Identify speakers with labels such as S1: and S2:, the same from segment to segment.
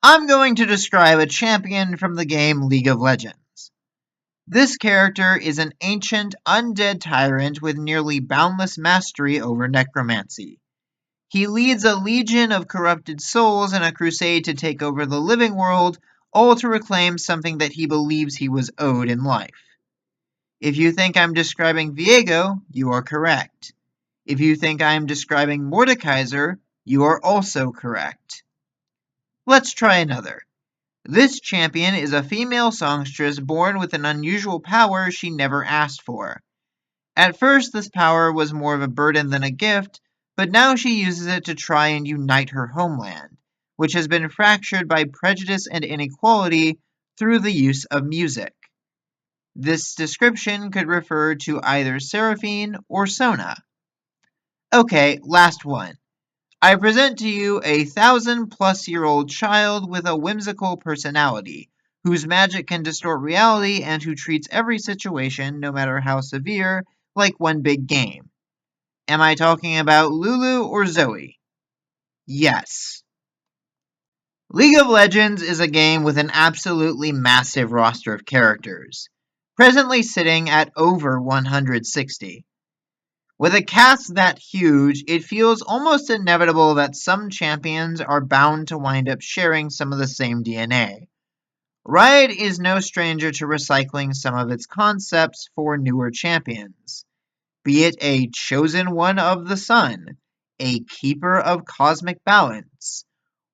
S1: I'm going to describe a champion from the game League of Legends. This character is an ancient, undead tyrant with nearly boundless mastery over necromancy. He leads a legion of corrupted souls in a crusade to take over the living world, all to reclaim something that he believes he was owed in life. If you think I'm describing Viego, you are correct. If you think I am describing Mordekaiser, you are also correct. Let's try another. This champion is a female songstress born with an unusual power she never asked for. At first, this power was more of a burden than a gift, but now she uses it to try and unite her homeland, which has been fractured by prejudice and inequality through the use of music. This description could refer to either Seraphine or Sona. Okay, last one. I present to you a 1,000-plus-year-old child with a whimsical personality, whose magic can distort reality and who treats every situation, no matter how severe, like one big game. Am I talking about Lulu or Zoe? Yes. League of Legends is a game with an absolutely massive roster of characters, presently sitting at over 160. With a cast that huge, it feels almost inevitable that some champions are bound to wind up sharing some of the same DNA. Riot is no stranger to recycling some of its concepts for newer champions, be it a chosen one of the sun, a keeper of cosmic balance,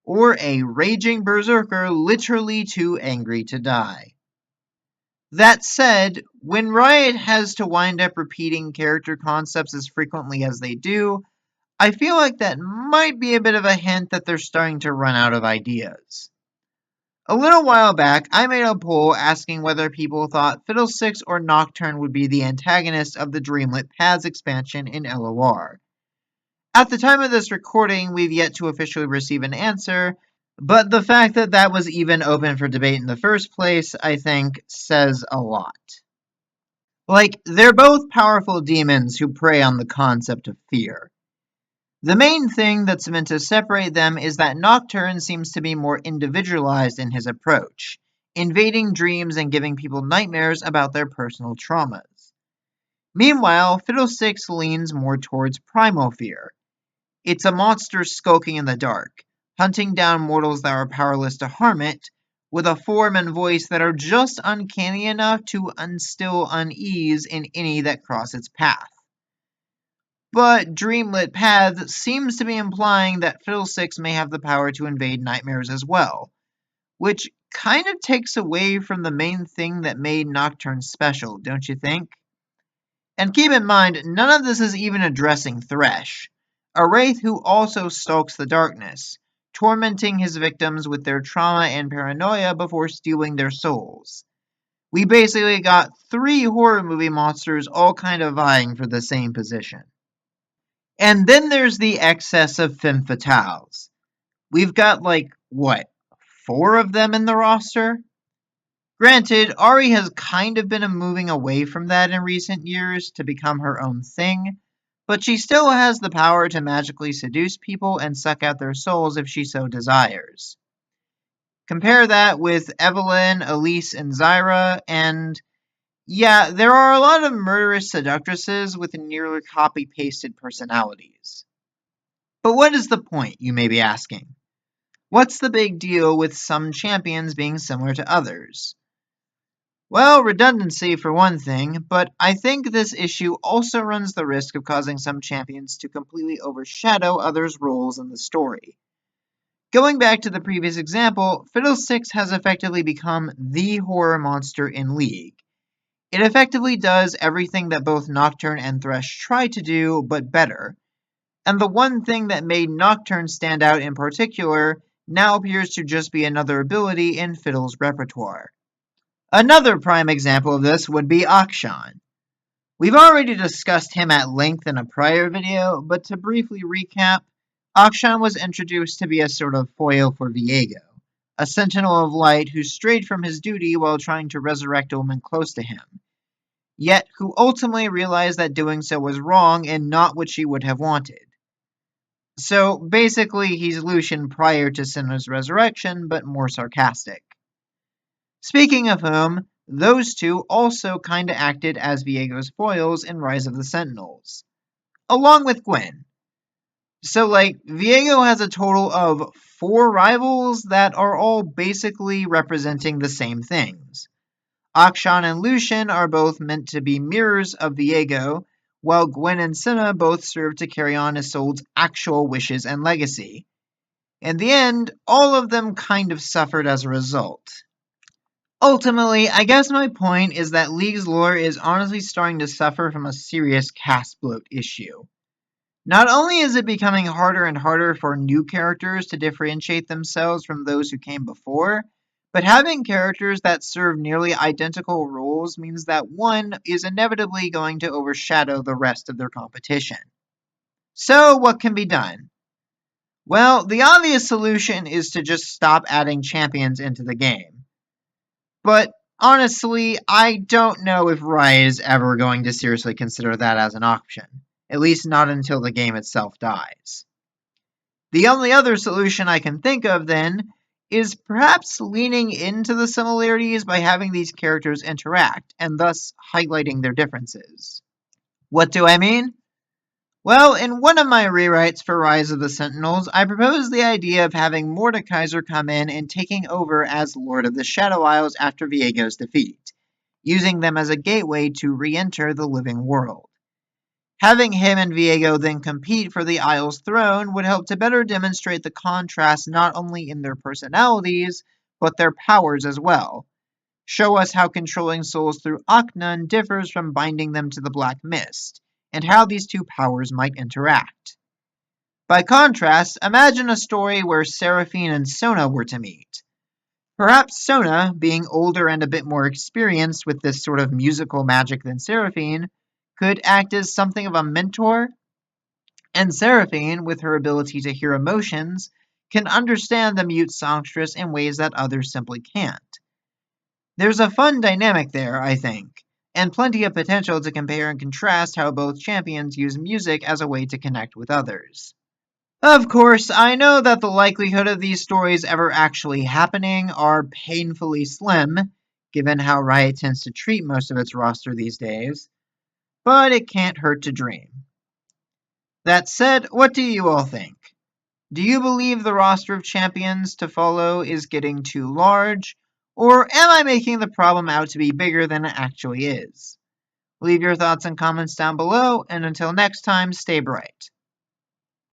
S1: or a raging berserker literally too angry to die. That said, when Riot has to wind up repeating character concepts as frequently as they do, I feel like that might be a bit of a hint that they're starting to run out of ideas. A little while back, I made a poll asking whether people thought Fiddlesticks or Nocturne would be the antagonist of the Dreamlit Paths expansion in LOR. At the time of this recording, we've yet to officially receive an answer, but the fact that that was even open for debate in the first place, I think, says a lot. Like, they're both powerful demons who prey on the concept of fear. The main thing that's meant to separate them is that Nocturne seems to be more individualized in his approach, invading dreams and giving people nightmares about their personal traumas. Meanwhile, Fiddlesticks leans more towards primal fear. It's a monster skulking in the dark, hunting down mortals that are powerless to harm it, with a form and voice that are just uncanny enough to instill unease in any that cross its path. But Dreamlit Paths seems to be implying that Fiddlesticks may have the power to invade nightmares as well, which kind of takes away from the main thing that made Nocturne special, don't you think? And keep in mind, none of this is even addressing Thresh, a wraith who also stalks the darkness, tormenting his victims with their trauma and paranoia before stealing their souls. We basically got 3 horror movie monsters all kind of vying for the same position. And then there's the excess of femme fatales. We've got, like, what, 4 of them in the roster? Granted, Ari has kind of been moving away from that in recent years to become her own thing, but she still has the power to magically seduce people and suck out their souls if she so desires. Compare that with Evelyn, Elise, and Zyra, and yeah, there are a lot of murderous seductresses with nearly copy-pasted personalities. But what is the point, you may be asking? What's the big deal with some champions being similar to others? Well, redundancy for one thing, but I think this issue also runs the risk of causing some champions to completely overshadow others' roles in the story. Going back to the previous example, Fiddlesticks has effectively become the horror monster in League. It effectively does everything that both Nocturne and Thresh try to do, but better. And the one thing that made Nocturne stand out in particular now appears to just be another ability in Fiddle's repertoire. Another prime example of this would be Akshan. We've already discussed him at length in a prior video, but to briefly recap, Akshan was introduced to be a sort of foil for Viego, a sentinel of light who strayed from his duty while trying to resurrect a woman close to him, yet who ultimately realized that doing so was wrong and not what she would have wanted. So basically, he's Lucian prior to Senna's resurrection, but more sarcastic. Speaking of whom, those two also kinda acted as Viego's foils in Rise of the Sentinels, along with Gwen. So, Viego has a total of 4 rivals that are all basically representing the same things. Akshan and Lucian are both meant to be mirrors of Viego, while Gwen and Senna both serve to carry on Isolde's actual wishes and legacy. In the end, all of them kind of suffered as a result. Ultimately, I guess my point is that League's lore is honestly starting to suffer from a serious cast bloat issue. Not only is it becoming harder and harder for new characters to differentiate themselves from those who came before, but having characters that serve nearly identical roles means that one is inevitably going to overshadow the rest of their competition. So, what can be done? Well, the obvious solution is to just stop adding champions into the game. But honestly, I don't know if Riot is ever going to seriously consider that as an option, at least not until the game itself dies. The only other solution I can think of, then, is perhaps leaning into the similarities by having these characters interact, and thus highlighting their differences. What do I mean? Well, in one of my rewrites for Rise of the Sentinels, I proposed the idea of having Mordekaiser come in and taking over as Lord of the Shadow Isles after Viego's defeat, using them as a gateway to re-enter the living world. Having him and Viego then compete for the Isle's throne would help to better demonstrate the contrast not only in their personalities, but their powers as well. Show us how controlling souls through Aknun differs from binding them to the Black Mist, and how these two powers might interact. By contrast, imagine a story where Seraphine and Sona were to meet. Perhaps Sona, being older and a bit more experienced with this sort of musical magic than Seraphine, could act as something of a mentor, and Seraphine, with her ability to hear emotions, can understand the mute songstress in ways that others simply can't. There's a fun dynamic there, I think, and plenty of potential to compare and contrast how both champions use music as a way to connect with others. Of course, I know that the likelihood of these stories ever actually happening are painfully slim, given how Riot tends to treat most of its roster these days, but it can't hurt to dream. That said, what do you all think? Do you believe the roster of champions to follow is getting too large, or am I making the problem out to be bigger than it actually is? Leave your thoughts and comments down below, and until next time, stay bright.